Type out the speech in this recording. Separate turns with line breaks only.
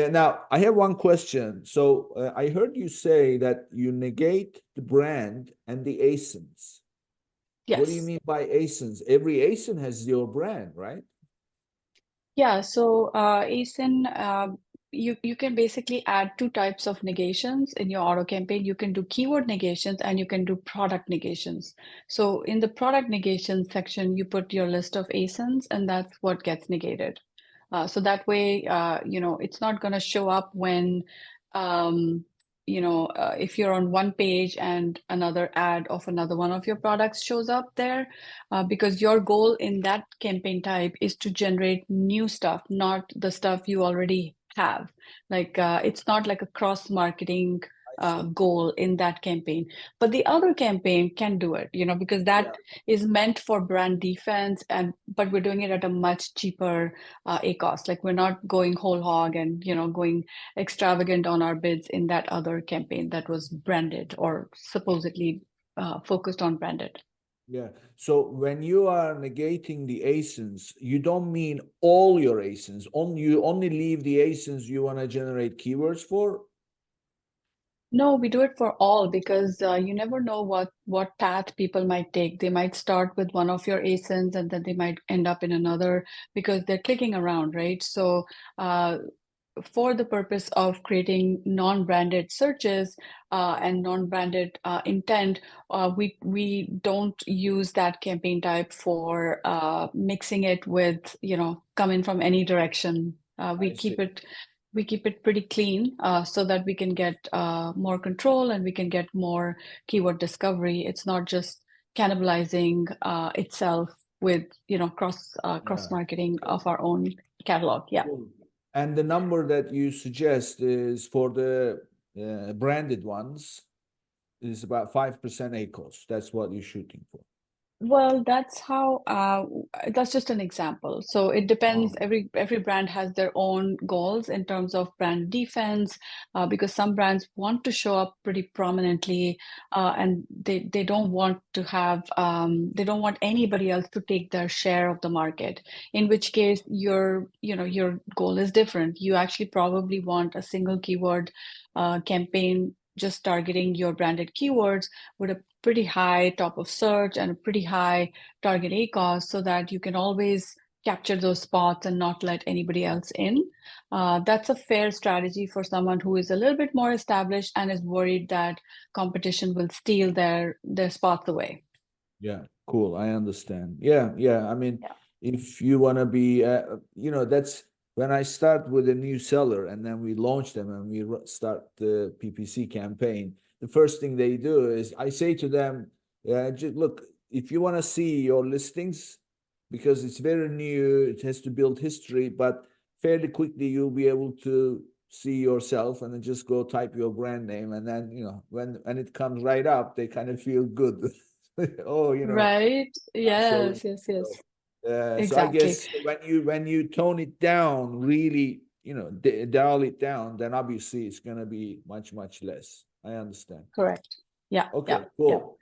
Now, I have one question. So I heard you say that you negate the brand and the ASINs. What do you
Yes.
mean by ASINs? Every ASIN has your brand, right?
Yeah, so ASIN, you can basically add two types of negations in your auto campaign. You can do keyword negations and you can do product negations. So in the product negation section, you put your list of ASINs and that's what gets negated. So that way, it's not going to show up when, um, if you're on one page and another ad of another one of your products shows up there, because your goal in that campaign type is to generate new stuff, not the stuff you already have. Like it's not like a cross-marketing
I see.
goal in that campaign. But the other campaign can do it, because
Yeah.
that is meant for brand defense, but we're doing it at a much cheaper a cost. Like we're not going whole hog and going extravagant on our bids in that other campaign that was branded or supposedly focused on branded.
Yeah. So when you are negating the ASINs, you don't mean all your ASINs. You only leave the ASINs you want to generate keywords for.
No, we do it for all because you never know what path people might take. They might start with one of your ASINs and then they might end up in another because they're clicking around, right? So uh, for the purpose of creating non-branded searches and non-branded intent, we don't use that campaign type for mixing it with, coming from any direction.
I see.
We keep it pretty clean so that we can get more control and we can get more keyword discovery. It's not just cannibalizing itself with, cross
Yeah.
marketing
Okay.
of our own catalog. Yeah.
Cool. And the number that you suggest is for the branded ones is about 5% ACOS. That's what you're shooting for.
Well, that's just an example. So it depends.
Oh,
Every brand has their own goals in terms of brand defense, because some brands want to show up pretty prominently, and they don't want to have they don't want anybody else to take their share of the market. In which case, your goal is different. You actually probably want a single keyword campaign just targeting your branded keywords with a pretty high top of search and a pretty high target ACOS so that you can always capture those spots and not let anybody else in. That's a fair strategy for someone who is a little bit more established and is worried that competition will steal their spots away.
yeah, cool. I understand. Yeah, yeah. I mean,
Yeah.
if you want to be, that's when I start with a new seller and then we launch them and we start the PPC campaign. The first thing they do is I say to them, look, if you want to see your listings, because it's very new, it has to build history, but fairly quickly you'll be able to see yourself and then just go type your brand name. And then, when it comes right up, they kind of feel good. Oh,
Right.
so
Yes, yes, yes.
so I
Exactly.
guess when you tone it down, really, dial it down, then obviously it's gonna be much, much less. I understand.
Correct. Yeah, yeah,
Okay,
yeah.
cool.